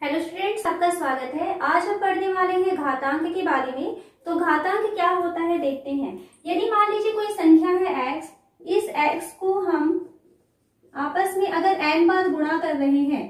Hello students, आपका स्वागत है। आज हम पढ़ने वाले हैं घातांक के बारे में। तो घातांक क्या होता है देखते हैं। यदि मान लीजिए कोई संख्या है x, इस x को हम आपस में अगर n बार गुणा कर रहे हैं,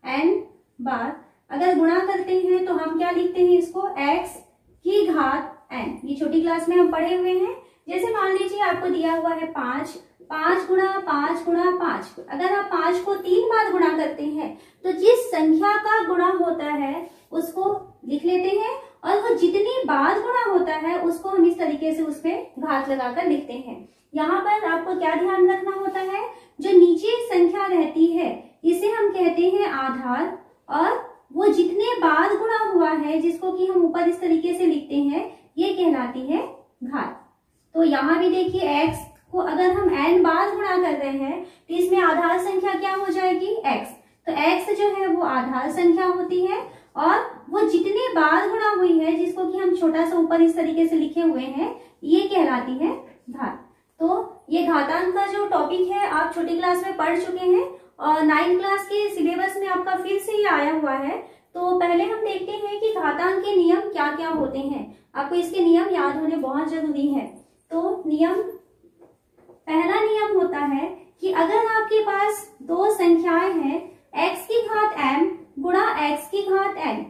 n बार अगर गुणा करते हैं तो हम क्या लिखते हैं इसको, x की घात n। ये छोटी क्लास में हम पढ़े हुए हैं। जैसे मान लीजिए आपको दिया हुआ है 5 गुणा 5 गुणा 5। अगर आप 5 को 3 बार गुणा करते हैं तो जिस संख्या का गुणा होता है उसको लिख लेते हैं, और वो जितनी बार गुणा होता है उसको हम इस तरीके से उस पे घात लगाकर लिखते हैं। यहाँ पर आपको क्या ध्यान रखना होता है, जो नीचे संख्या रहती है इसे हम कहते हैं आधार, और वो जितने बार गुणा हुआ है जिसको कि हम ऊपर इस तरीके से लिखते हैं ये कहलाती है घात। तो यहाँ भी देखिए x को अगर हम n बार गुणा कर रहे हैं तो इसमें आधार संख्या क्या हो जाएगी, x। तो x जो है वो आधार संख्या होती है, और वो जितने बार गुणा हुई है जिसको कि हम छोटा सा ऊपर इस तरीके से लिखे हुए हैं ये कहलाती है घात। तो ये घातांक का जो टॉपिक है आप छोटी क्लास में पढ़ चुके हैं, और 9th क्लास के सिलेबस में आपका फिर से ये आया हुआ है। तो पहले हम देखते हैं कि घातांक के नियम क्या क्या होते हैं। आपको इसके नियम याद होने बहुत जरूरी है। तो पहला नियम होता है कि अगर आपके पास दो संख्याएं हैं, x की घात m गुणा x की घात n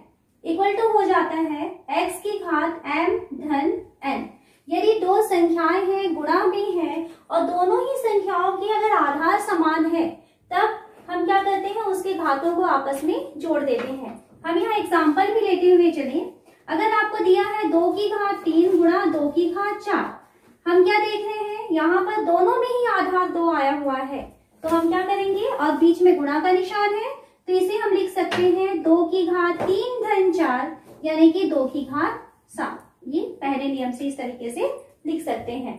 इक्वल टू हो जाता है x की घात m धन n। यदि दो संख्याएं हैं, गुणा भी हैं, और दोनों ही संख्याओं के अगर आधार समान है तब हम क्या करते हैं, उसके घातों को आपस में जोड़ देते हैं। हम यहाँ एग्जाम्पल भी लेते हुए चलें। अगर आपको दिया है 2 की घात 3 गुणा 2 की घात 4, हम क्या देख रहे हैं, यहाँ पर दोनों में ही आधार 2 आया हुआ है। तो हम क्या करेंगे, और बीच में गुणा का निशान है तो इसे हम लिख सकते हैं 2 की घात 3 धन 4 यानी कि 2 की घात 7। ये पहले नियम से इस तरीके से लिख सकते हैं।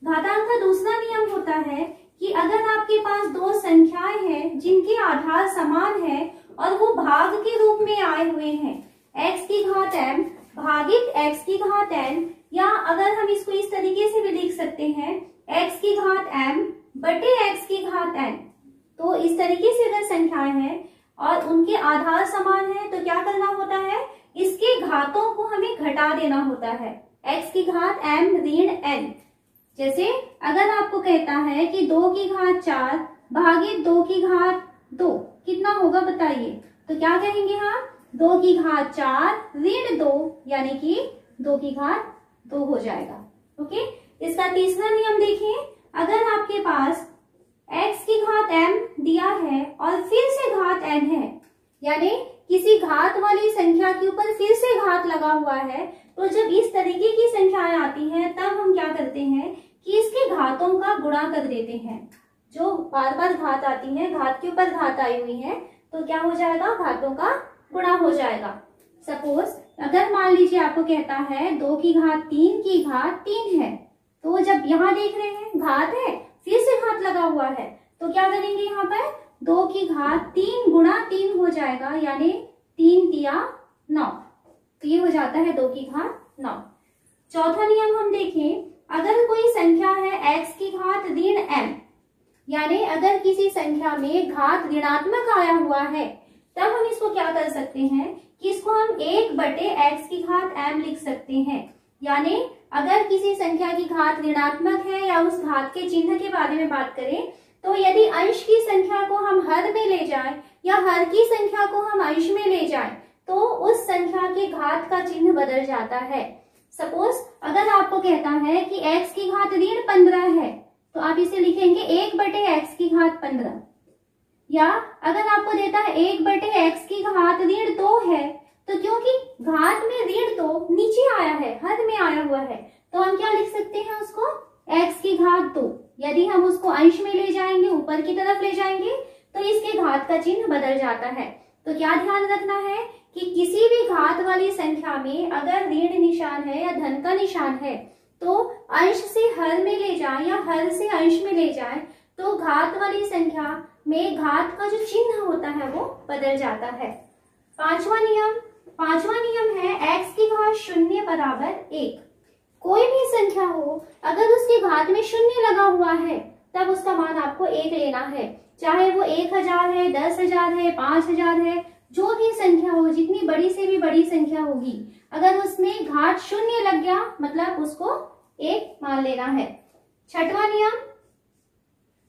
घातांक का दूसरा नियम होता है कि अगर आपके पास दो संख्याएं हैं जिनके आधार समान है और वो भाग के रूप में आए हुए हैं, x की घात m भागित x की घात n, या अगर हम इसको इस तरीके से भी लिख सकते हैं x की घात m बटे x की घात n। तो इस तरीके से अगर संख्याएं हैं और उनके आधार समान है तो क्या करना होता है, इसके घातों को हमें घटा देना होता है। x की घात m ऋण n। जैसे अगर आपको कहता है कि 2 की घात 4 भागित 2 की घात 2 कितना होगा बताइए, तो क्या कहेंगे हम, 2 की घात 4 ऋण 2 यानी कि 2 की घात 2 हो जाएगा। ओके। इसका तीसरा नियम देखिए। अगर आपके पास x की घात m दिया है और फिर से घात n है, यानी किसी घात वाली संख्या के ऊपर फिर से घात लगा हुआ है, तो जब इस तरीके की संख्याएं आती हैं तब हम क्या करते हैं कि इसके घातों का गुणा कर देते हैं। जो बार बार घात आती है, घात के ऊपर घात आई हुई है, तो क्या हो जाएगा, घातों का गुणा हो जाएगा। सपोज अगर मान लीजिए आपको कहता है 2 की घात 3 की घात 3 है, तो जब यहाँ देख रहे हैं घात है फिर से घात लगा हुआ है, तो क्या करेंगे, यहाँ पर 2 की घात 3 गुणा 3 हो जाएगा, यानी 3 तिया 9। तो ये हो जाता है 2 की घात 9। चौथा नियम हम देखें। अगर कोई संख्या है x की घात ऋण m, यानी अगर किसी संख्या में घात ऋणात्मक आया हुआ है तब हम इसको क्या कर सकते हैं कि इसको हम 1 बटे x की घात m लिख सकते हैं। यानी अगर किसी संख्या की घात ऋणात्मक है या उस घात के चिन्ह के बारे में बात करें, तो यदि अंश की संख्या को हम हर में ले जाएं या हर की संख्या को हम अंश में ले जाएं तो उस संख्या के घात का चिन्ह बदल जाता है। सपोज अगर आपको कहता है कि x की घात ऋण 15 है, तो आप इसे लिखेंगे 1 बटे x की घात 15। या अगर आपको देता है 1 बटे x की घात ऋण 2 है, तो क्योंकि घात में ऋण 2 नीचे आया है, हर में आया हुआ है, तो हम क्या लिख सकते हैं उसको, x की घात 2। यदि हम उसको अंश में ले जाएंगे, ऊपर की तरफ ले जाएंगे, तो इसके घात का चिन्ह बदल जाता है। तो क्या ध्यान रखना है कि किसी भी घात वाली संख्या में अगर ऋण निशान है या धन का निशान है तो अंश से हर में ले जाएं या हर से अंश में ले जाएं तो घात वाली संख्या में घात का जो चिन्ह होता है वो बदल जाता है। पांचवा नियम है x की घात 0 बराबर 1। कोई भी संख्या हो अगर उसके घात में 0 लगा हुआ है तब उसका मान आपको 1 लेना है, चाहे वो 1000 है, 10,000 है, 5000 है, जो भी संख्या हो, जितनी बड़ी से भी बड़ी संख्या होगी, अगर उसमें घात शून्य लग गया मतलब उसको 1 मान लेना है। छठवां नियम,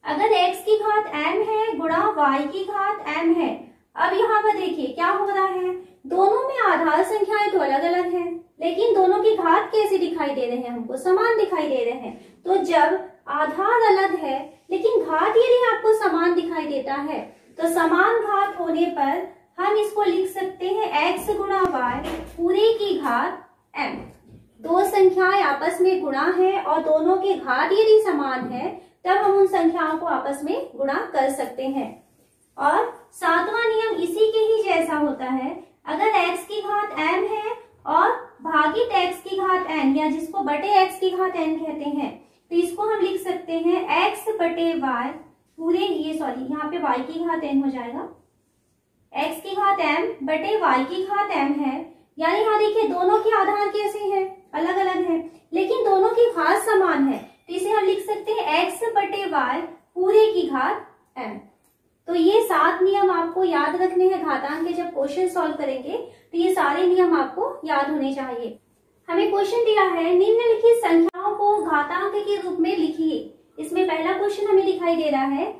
अगर x की घात m है गुणा y की घात m है। अब यहाँ पर देखिए क्या हो रहा है, दोनों में आधार संख्याएं तो अलग अलग हैं, लेकिन दोनों की घात कैसे दिखाई दे रहे हैं, हमको समान दिखाई दे रहे हैं। तो जब आधार अलग है लेकिन घात यदि आपको समान दिखाई देता है, तो समान घात होने पर हम इसको लिख सकते हैं x गुणा y पूरे की घात m। दो संख्याएं आपस में गुणा है और दोनों के घात यदि समान है, तब हम उन संख्याओं को आपस में गुणा कर सकते हैं। और सातवां नियम इसी के ही जैसा होता है, अगर x की घात m है और भागित x की घात n, या जिसको बटे x की घात n कहते हैं, तो इसको हम लिख सकते हैं x बटे y पूरे, ये सॉरी यहाँ पे y की घात n हो जाएगा, x की घात m बटे y की घात m है। यानी यहाँ देखिए दोनों के आधार कैसे हैं, अलग अलग है, लेकिन दोनों की घात समान है, तो इसे हम लिख सकते हैं x बटे y पूरे की घात m। तो ये 7 नियम आपको याद रखने हैं घातांक के जब क्वेश्चन सॉल्व करेंगे, तो ये सारे नियम आपको याद होने चाहिए। हमें क्वेश्चन दिया है निम्नलिखित संख्याओं को घातांक के रूप में लिखिए। इसमें पहला क्वेश्चन हमें दिखाई दे रहा है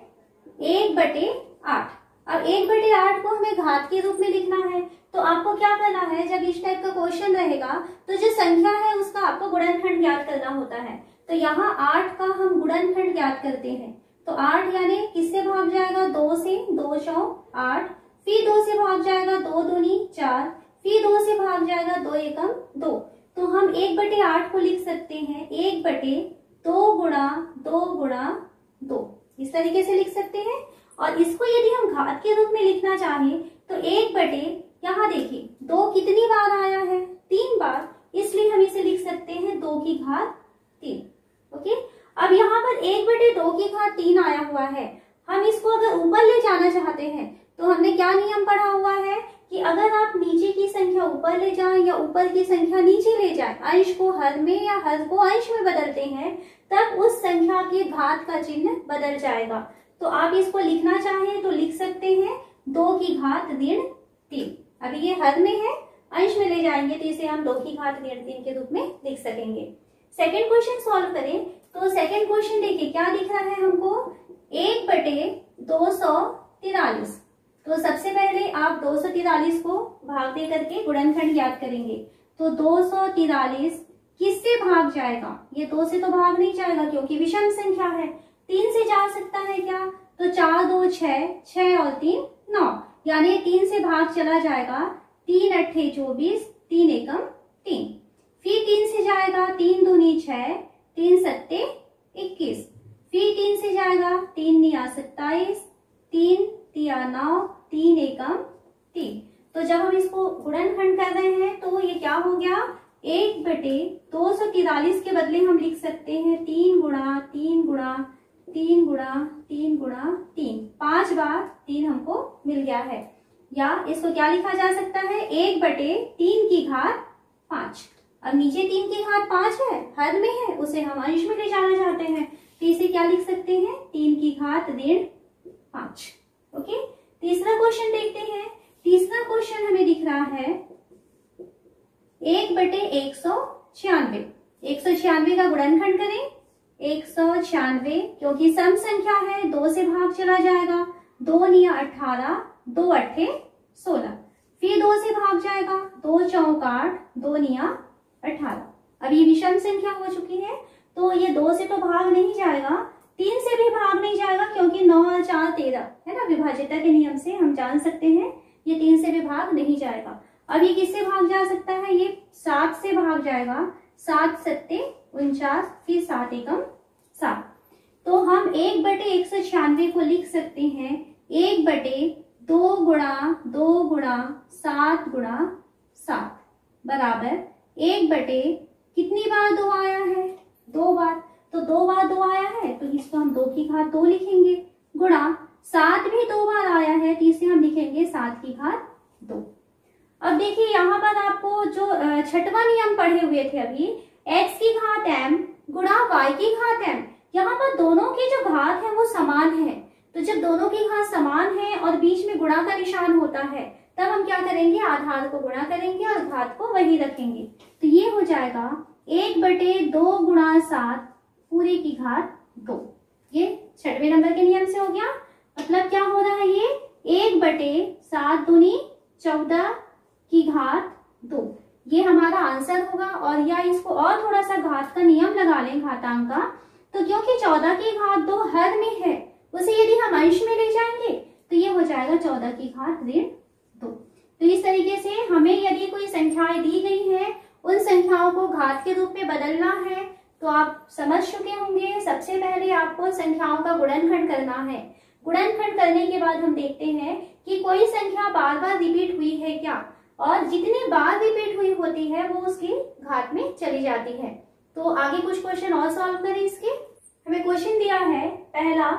1/8। अब 1/8 को हमें घात के रूप में लिखना है, तो आपको क्या करना है, जब इस टाइप का क्वेश्चन रहेगा तो जो संख्या है उसका आपको गुणनखंड ज्ञात करना होता है। तो यहाँ 8 का हम गुणनखंड ज्ञात करते हैं, तो 8 यानी किससे भाग जाएगा, 2 से, 2 चौक 8, फिर 2 से भाग जाएगा 2 दूनी 4, फिर 2 से भाग जाएगा 2 एकम 2। तो हम 1/8 को लिख सकते हैं 1/2 गुणा 2 गुणा 2, इस तरीके से लिख सकते हैं। और इसको यदि हम घात के रूप में लिखना चाहें तो 1/, यहाँ देखिए 2 कितनी बार आया है, 3 बार, इसलिए हम इसे लिख सकते हैं 2 की घात 3। ओके, अब यहाँ पर 1/2 की घात 3 आया हुआ है, हम इसको अगर ऊपर ले जाना चाहते हैं तो हमने क्या नियम पढ़ा हुआ है कि अगर आप नीचे की संख्या ऊपर ले जाएं या ऊपर की संख्या नीचे ले जाएं, अंश को हर में या हर को अंश में बदलते हैं, तब उस संख्या के घात का चिन्ह बदल जाएगा। तो आप इसको लिखना चाहें तो लिख सकते हैं 2 की घात ऋण 3। अभी ये हर में है, अंश में ले जाएंगे तो इसे हम 2 की घात ऋण 3 के रूप में लिख सकेंगे। सेकेंड क्वेश्चन सॉल्व करें तो सेकेंड क्वेश्चन देखिए क्या दिख रहा है हमको, 1/243। तो सबसे पहले आप 243 को भाग दे करके गुणनखंड ज्ञात करेंगे। तो 243 किससे भाग जाएगा, ये 2 से तो भाग नहीं जाएगा क्योंकि विषम संख्या है। 3 से जा सकता है क्या, तो 4 2 6, 6 और 3 9, यानी 3 से भाग चला जाएगा, 3 8 24, 3 एकम 3, फिर 3 से जाएगा 3 दूनी 6, 3 सत्ते 21, फिर 3 से जाएगा 3 निया 27, 3 तिया 9, 3 एकम 3। तो जब हम इसको गुणनखंड कर रहे हैं तो ये क्या हो गया, 1/243 के बदले हम लिख सकते हैं 3 गुणा 3 गुणा 3 गुणा 3 गुणा 3, 5 बार 3 हमको मिल गया है। या इसको क्या लिखा जा सकता है, 1/3 की घात 5। अब नीचे 3 की घात 5 है, हर में है, उसे हम अंश में ले जाना चाहते हैं, तो इसे क्या लिख सकते हैं, 3 की घात ऋण 5। ओके, तीसरा क्वेश्चन देखते हैं। तीसरा क्वेश्चन हमें दिख रहा है 1/196। 196 का गुणनखंड करें, 196 क्योंकि सम संख्या है 2 से भाग चला जाएगा, 2 निया 18, 2 8 16, फिर 2 से भाग जाएगा, 2 चौक 8, 2 निया 18। अब ये विषम संख्या हो चुकी है तो ये 2 से तो भाग नहीं जाएगा, 3 से भी भाग नहीं जाएगा क्योंकि 9 और 4 13 है ना, विभाज्यता के नियम से हम जान सकते हैं ये 3 से भी भाग नहीं जाएगा। अब ये किससे भाग जा सकता है, ये 7 से भाग जाएगा, 7 सत्ते 49, फिर 7 एकम 7। तो हम 1/196 को लिख सकते हैं 1/2 गुणा 2 गुणा 7 गुणा 7 बराबर 1/ कितनी बार 2 आया है, 2 बार, तो 2 बार 2 आया है तो इसको हम 2 की घात 2 लिखेंगे, गुणा 7 भी 2 बार आया है तो इसे हम लिखेंगे 7 की घात 2। अब देखिए यहाँ पर आपको जो छठवां नियम पढ़े हुए थे अभी, x की घात m गुणा y की घात m, यहाँ पर दोनों की जो घात है वो समान है। तो जब दोनों की घात समान है और बीच में गुणा का निशान होता है तब हम क्या करेंगे, आधार को गुणा करेंगे और घात को वही रखेंगे। तो ये हो जाएगा 1/2 गुणा 7 पूरे की घात 2। ये 6वें नंबर के नियम से हो गया। मतलब क्या हो रहा है, ये 1/7 दूनी 14 की घात 2, ये हमारा आंसर होगा। और या इसको और थोड़ा सा घात का नियम लगा लें घातांक का, तो क्योंकि 14 की घात 2 हर में है, उसे यदि हम अंश में ले जाएंगे तो ये हो जाएगा 14 की घात ऋण 2। तो इस तरीके से हमें यदि कोई संख्याएं दी गई है, उन संख्याओं को घात के रूप में बदलना है, तो आप समझ चुके होंगे। सबसे पहले आपको संख्याओं का गुणनखंड करना है। गुणनखंड करने के बाद हम देखते हैं कि कोई संख्या बार बार रिपीट हुई है क्या, और जितनी बार रिपीट हुई होती है वो उसकी घात में चली जाती है। तो आगे कुछ क्वेश्चन और सॉल्व करें इसके। हमें क्वेश्चन दिया है पहला,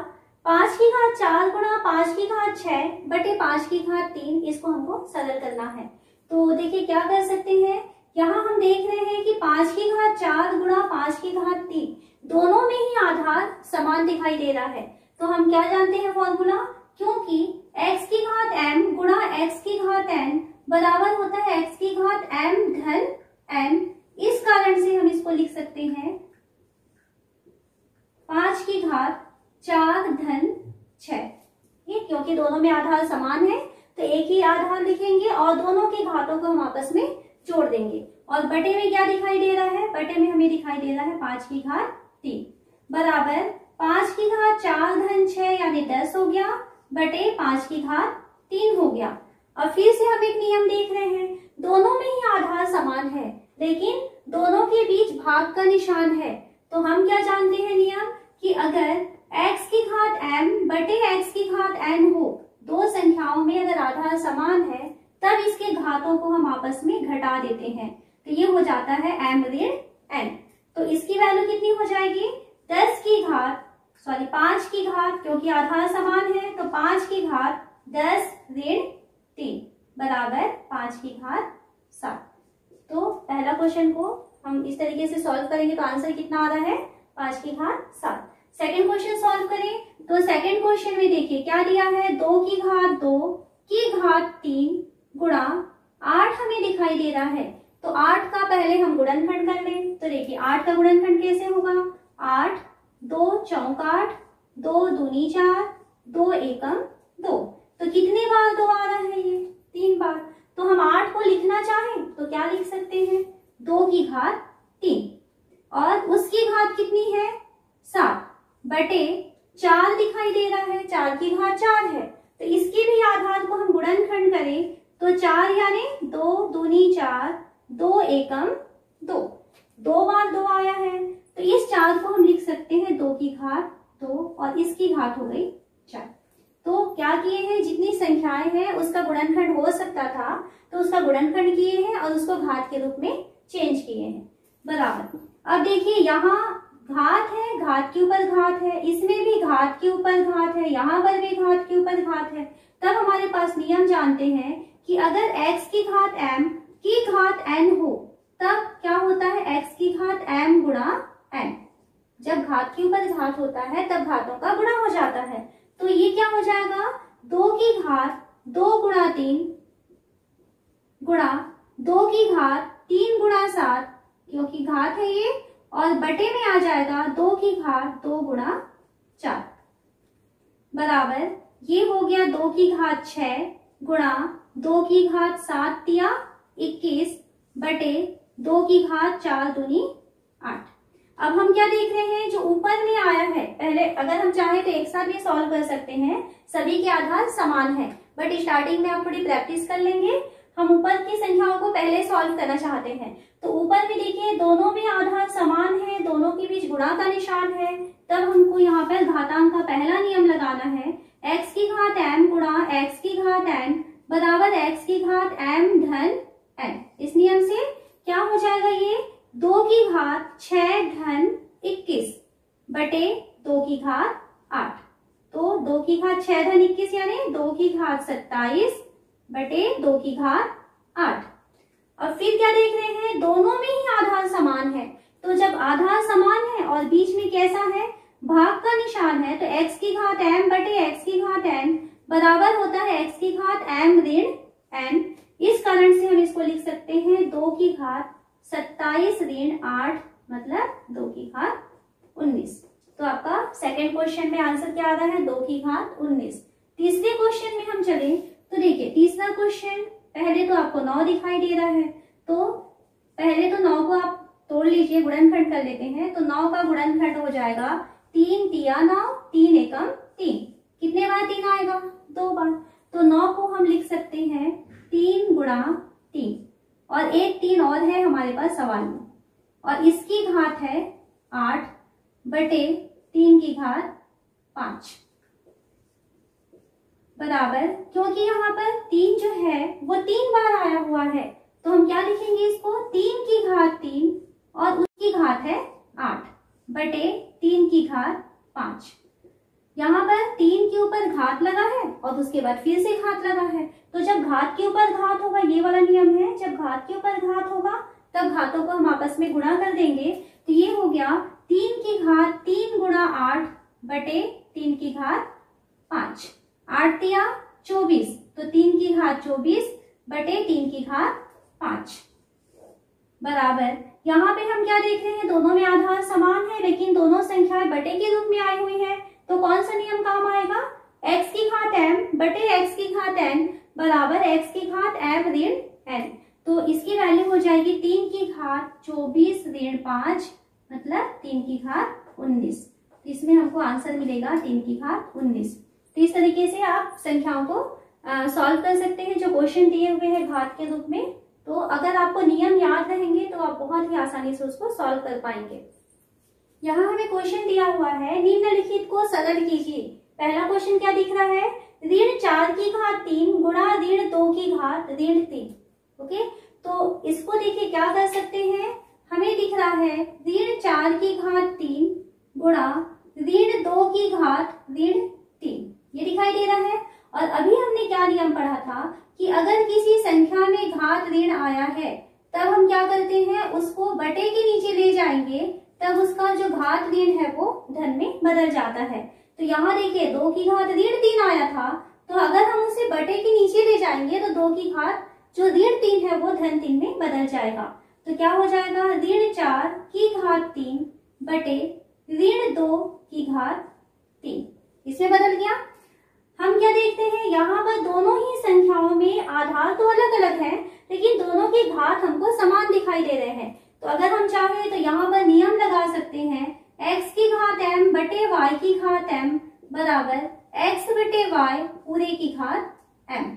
5 की घात 4 गुणा 5 की घात 6 बटे 5 की घात 3, इसको हमको सरल करना है। तो देखिए क्या कर सकते हैं, यहाँ हम देख रहे हैं कि 5 की घात 4 गुणा 5 की घात 3, दोनों में ही आधार समान दिखाई दे रहा है। तो हम क्या जानते हैं फॉर्मूला, क्योंकि x की घात m गुणा x की घात n बराबर होता है x की घात m धन n, इस कारण से हम इसको लिख सकते हैं 5 की घात 4 धन 6। ठीक, क्योंकि दोनों में आधार समान है तो एक ही आधार लिखेंगे और दोनों की घातों को हम आपस में जोड़ देंगे। और बटे में क्या दिखाई दे रहा है, बटे में हमें दिखाई दे रहा है 5 की घात 3 बराबर 5 की घात 4 धन 6 यानी 10 हो गया, बटे 5 की घात 3 हो गया। और फिर से हम एक नियम देख रहे हैं, दोनों में ही आधार समान है लेकिन दोनों के बीच भाग का निशान है। तो हम क्या जानते हैं नियम, कि अगर x की घात m बटे x की घात n हो, दो संख्याओं में अगर आधार समान है, तब इसके घातों को हम आपस में घटा देते हैं। तो ये हो जाता है m ऋण n। तो इसकी वैल्यू कितनी हो जाएगी, 5 की घात, क्योंकि आधार समान है तो 5 की घात 10 ऋण 3 बराबर 5 की घात 7। तो पहला क्वेश्चन को हम इस तरीके से सॉल्व करेंगे तो आंसर कितना आ रहा है, 5 की घात 7। सेकंड क्वेश्चन सॉल्व करें तो सेकंड क्वेश्चन में देखिए क्या दिया है, 2 की घात 2 की घात 3 गुणा 8 हमें दिखाई दे रहा है। तो 8 का पहले हम गुणनखंड कर लें। तो देखिए 8 का गुणनखंड कैसे होगा, 8 2 चौक 8, 2 दूनी 4, 2 एकम 2। तो कितने बार 2 आ रहा है, ये 3 बार। तो हम 8 को लिखना चाहें तो क्या लिख सकते हैं, 2 की घात 3 और उसकी घात कितनी है 7 बटे 4 दिखाई दे रहा है, 4 की घात 4 है। तो इसके भी आधार को हम गुणनखंड करें तो 4 यानी 2 दूनी 4, 2 एकम 2, 2 बार 2 आया है। तो इस 4 को हम लिख सकते हैं 2 की घात 2 और इसकी घात हो गई 4। तो क्या किए हैं, जितनी संख्याएं हैं उसका गुणनखंड हो सकता था तो उसका गुणनखंड किए हैं और उसको घात के रूप में चेंज किए हैं बराबर। अब देखिए यहाँ घात है, घात के ऊपर घात है, इसमें भी घात के ऊपर घात है, यहाँ पर भी घात के ऊपर घात है। तब हमारे पास नियम जानते हैं कि अगर x की घात m की घात n हो तब क्या होता है, x की घात m गुणा n। जब घात के ऊपर घात होता है तब घातों का गुणा हो जाता है। तो ये क्या हो जाएगा, 2 की घात 2 गुणा 3 गुणा 2 की घात 3 गुणा 7, क्योंकि घात है ये, और बटे में आ जाएगा 2 की घात 2 गुणा 4 बराबर ये हो गया 2 की घात 6 गुणा 2 की घात 7 तिया 21 बटे 2 की घात 4 दूनी 8। अब हम क्या देख रहे हैं, जो ऊपर में आया है, पहले अगर हम चाहे तो एक साथ भी सॉल्व कर सकते हैं, सभी के आधार समान है, बट स्टार्टिंग में आप थोड़ी प्रैक्टिस कर लेंगे। हम ऊपर की संख्याओं को पहले सॉल्व करना चाहते हैं। तो ऊपर में देखिए दोनों में आधार समान है, दोनों के बीच गुणा का निशान है, तब हमको यहाँ पर घातांक का पहला नियम लगाना है, x की घात m गुणा x की घात n बराबर x की घात m धन n। इस नियम से क्या हो जाएगा, ये 2 की घात 6 धन 21 बटे 2 की घात 8। तो 2 की घात 6 धन 21 यानी 2 की घात 27 बटे 2 की घात 8। और फिर क्या देख रहे हैं, दोनों में ही आधार समान है। तो जब आधार समान है और बीच में कैसा है, भाग का निशान है, तो x की घात m बटे x की घात n बराबर होता है x की घात m ऋण n। इस कारण से हम इसको लिख सकते हैं 2 की घात 27 ऋण 8 मतलब 2 की घात 19। तो आपका सेकंड क्वेश्चन में आंसर क्या आ रहा है 2 की घात 19। तीसरे क्वेश्चन में हम चले तो देखिए तीसरा क्वेश्चन, पहले तो आपको 9 दिखाई दे रहा है, तो पहले तो 9 को आप तोड़ लीजिए, गुणनखंड कर लेते हैं। तो 9 का गुणनखंड हो जाएगा 3 तिया 9, 3 एकम 3। कितने बार 3 आएगा? 2 बार। तो 9 को हम लिख सकते हैं 3 गुणा 3, और एक 3 और है हमारे पास सवाल में, और इसकी घात है 8 बटे 3 की घात 5 बराबर, क्योंकि यहाँ पर 3 जो है वो 3 बार आया हुआ है, तो हम क्या लिखेंगे इसको 3 की घात 3 और उसकी घात है 8 बटे 3 की घात 5। यहाँ पर 3 के ऊपर घात लगा है और उसके बाद फिर से घात लगा है, तो जब घात के ऊपर घात होगा, ये वाला नियम है, जब घात के ऊपर घात होगा तब घातों को हम आपस में गुणा कर देंगे। तो ये हो गया 3 की घात 3 गुणा 8 बटे 3 की घात 5। 8 तिया 24, तो 3 की घात 24 बटे 3 की घात 5 बराबर। यहाँ पे हम क्या देख रहे हैं, दोनों में आधार समान है लेकिन दोनों संख्याएं बटे के रूप में आई हुई है, तो कौन सा नियम काम आएगा, x की घात m बटे x की घात n बराबर x की घात m ऋण n। तो इसकी वैल्यू हो जाएगी 3 की घात 24 ऋण 5 मतलब 3 की घात 19। तो इसमें हमको आंसर मिलेगा 3 की घात 19। तो इस तरीके से आप संख्याओं को सॉल्व कर सकते हैं जो क्वेश्चन दिए हुए हैं घात के रूप में। तो अगर आपको नियम याद रहेंगे तो आप बहुत ही आसानी से उसको सॉल्व कर पाएंगे। यहाँ हमें क्वेश्चन दिया हुआ है, निम्नलिखित को सरल कीजिए। पहला क्वेश्चन क्या दिख रहा है, ऋण 4 की घात 3 गुणा ऋण 2 की घात ऋण 3। ओके, तो इसको देखिए क्या कर सकते हैं, हमें दिख रहा है ऋण 4 की घात 3 गुणा ऋण 2 की घात ऋण 3, ये दिखाई दे रहा है। और अभी हमने क्या नियम पढ़ा था कि अगर किसी संख्या में घात ऋण आया है तब हम क्या करते हैं, उसको बटे के नीचे ले जाएंगे, तब उसका जो घात ऋण है वो धन में बदल जाता है। तो यहाँ देखिए 2 की घात ऋण 3 आया था, तो अगर हम उसे बटे के नीचे ले जाएंगे तो 2 की घात जो ऋण 3 है वो धन 3 में बदल जाएगा। तो क्या हो जाएगा, ऋण 4 की घात 3 बटे ऋण 2 की घात 3, इसमें बदल गया। हम क्या देखते हैं, यहाँ पर दोनों ही संख्याओं में आधार तो अलग अलग है लेकिन दोनों की घात हमको समान दिखाई दे रहे हैं। तो अगर हम चाहें तो यहाँ पर नियम लगा सकते हैं, x की घात m बटे y की घात m बराबर x बटे y पूरे की घात m,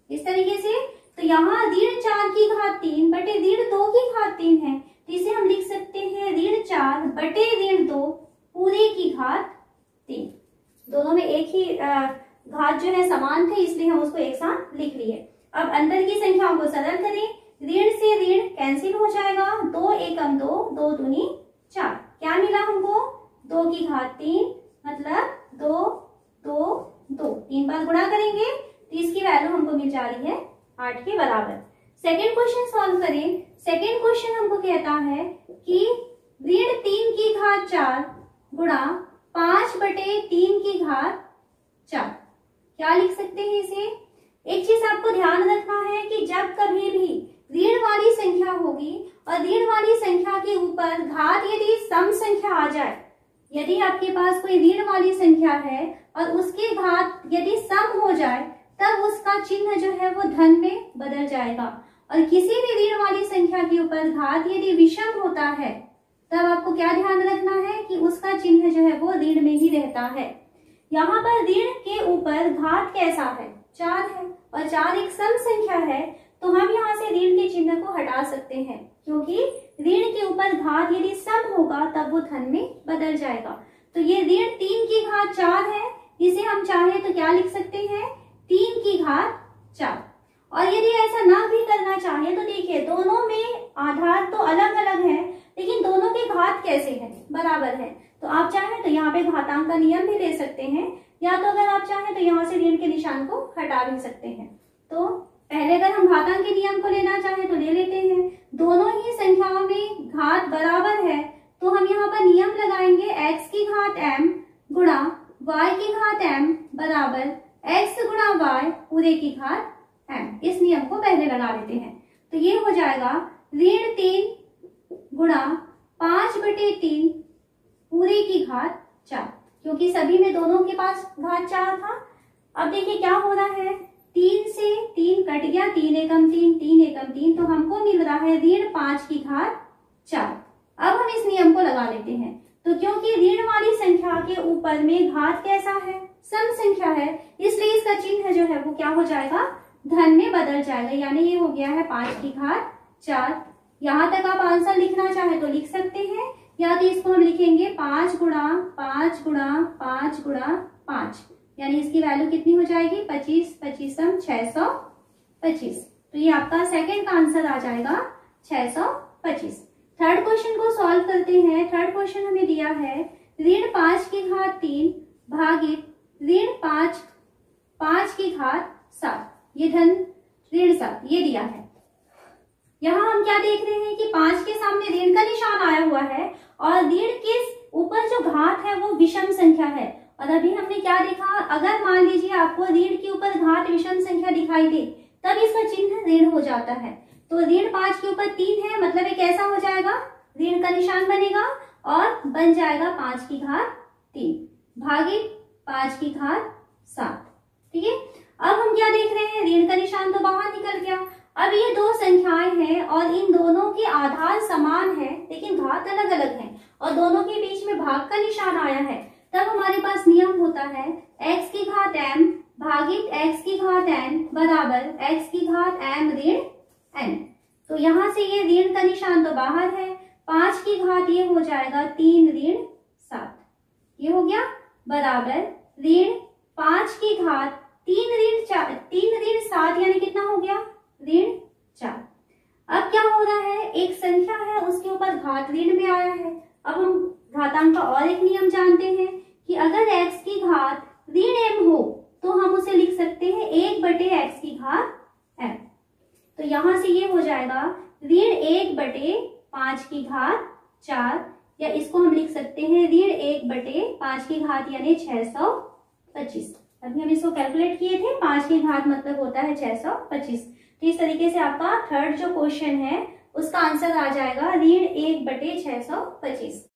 इस तरीके से। तो यहाँ ऋण 4 की घात 3 बटे ऋण 2 की घात 3 है, तो इसे हम लिख सकते हैं ऋण 4 बटे ऋण 2 पूरे की घात 3। दोनों में एक ही घात जो है समान थे, इसलिए हम उसको एक साथ लिख लिए। अब अंदर की संख्याओं को सरल करें, ऋण से ऋण कैंसिल हो जाएगा, 2 एकम 2, 2 दूनी 4, क्या मिला हमको 2 की घात 3 मतलब 2 2 2, 3 बार गुणा करेंगे तो इसकी वैल्यू हमको मिल जा रही है 8 के बराबर। सेकेंड क्वेश्चन सॉल्व करें। सेकेंड क्वेश्चन हमको कहता है कि ऋण 3 की घात 4 गुणा 5 बटे 3 की घात 4, क्या लिख सकते हैं इसे। एक चीज आपको ध्यान रखना है कि जब कभी भी ऋण वाली संख्या होगी और ऋण वाली संख्या के ऊपर घात यदि सम संख्या आ जाए, यदि आपके पास कोई ऋण वाली संख्या है और उसके घात यदि सम हो जाए तब उसका चिन्ह जो है वो धन में बदल जाएगा। और किसी भी ऋण वाली संख्या के ऊपर घात यदि विषम होता है तब आपको क्या ध्यान रखना है कि उसका चिन्ह जो है वो ऋण में ही रहता है। यहाँ पर ऋण के ऊपर घात कैसा है, 4 है, और 4 एक सम संख्या है, तो हम यहाँ से ऋण के चिन्ह को हटा सकते हैं, क्योंकि ऋण के ऊपर घात यदि सम होगा तब वो धन में बदल जाएगा। तो ये ऋण 3 की घात 4 है, इसे हम चाहें तो क्या लिख सकते हैं 3 की घात 4। और यदि ऐसा ना भी करना चाहे तो देखिए दोनों में आधार तो अलग अलग है लेकिन दोनों के घात कैसे हैं, बराबर है। तो आप चाहें तो यहाँ पे घातांक का नियम भी ले सकते हैं, या तो अगर आप चाहें तो यहाँ से ऋण के निशान को हटा भी सकते हैं। तो पहले अगर हम घातांक के नियम को लेना चाहें तो ले लेते हैं। दोनों ही संख्याओं में घात बराबर है तो हम यहाँ पर नियम लगाएंगे, x की घात m गुणा y की घात m बराबर x गुणा y पूरे की घात m। इस नियम को पहले लगा लेते हैं। तो ये हो जाएगा ऋण 3 गुणा 5/3 पूरे की घात 4, क्योंकि सभी में दोनों के पास घात 4 था। अब देखिए क्या हो रहा है, 3 से 3 कट गया, 3 एकम 3, 3 एकम 3, तो हमको मिल रहा है ऋण 5 की घात 4। अब हम इस नियम को लगा लेते हैं। तो क्योंकि ऋण वाली संख्या के ऊपर में घात कैसा है, सम संख्या है, इसलिए इसका चिन्ह जो है वो क्या हो जाएगा, धन में बदल जाएगा। यानी ये हो गया है 5 की घात 4। यहाँ तक आप आंसर लिखना चाहे तो लिख सकते हैं, या तो इसको हम लिखेंगे 5 गुणा 5 गुणा 5 गुणा 5, यानी इसकी वैल्यू कितनी हो जाएगी, 25, 25 625। तो ये आपका सेकंड का आंसर आ जाएगा 625। थर्ड क्वेश्चन को सॉल्व करते हैं। थर्ड क्वेश्चन हमें दिया है ऋण 5 की घात 3 भागित ऋण 5 की घात 7, ये धन ऋण 7 ये दिया है। यहाँ हम क्या देख रहे हैं कि 5 के सामने ऋण का निशान आया हुआ है और ऋण के ऊपर जो घात है वो विषम संख्या है। और अभी हमने क्या देखा, अगर मान लीजिए आपको ऋण के ऊपर घात विषम संख्या दिखाई दे तब इसका चिन्ह ऋण हो जाता है। तो ऋण 5 के ऊपर 3 है, मतलब ये कैसा हो जाएगा, ऋण का निशान बनेगा और बन जाएगा 5 की घात 3 भागित 5 की घात 7। ठीक है, अब हम क्या देख रहे हैं, ऋण का निशान तो बाहर निकल गया। अब ये दो संख्याएं हैं और इन दोनों के आधार समान है लेकिन घात अलग अलग है और दोनों के बीच में भाग का निशान आया है, तब हमारे पास नियम होता है x की घात m भागित x की घात n बराबर x की घात m ऋण n। तो यहाँ से ये ऋण का निशान तो बाहर है, 5 की घात ये हो जाएगा 3 ऋण 7, ये हो गया बराबर ऋण 5 की घात 3 ऋण 7, यानी कितना हो गया, ऋण 4। अब क्या हो रहा है, एक संख्या है उसके ऊपर घात ऋण में आया है। अब हम घातांक का और एक नियम जानते हैं कि अगर x की घात ऋण m हो तो हम उसे लिख सकते हैं 1/x की घात m। तो यहां से ये हो जाएगा ऋण 1/5 की घात 4, या इसको हम लिख सकते हैं ऋण 1/5 की घात यानी 625। अभी हम इसको कैलकुलेट किए थे, 5 की घात मतलब होता है 625। तो इस तरीके से आपका थर्ड जो क्वेश्चन है उसका आंसर आ जाएगा ऋण 1/625।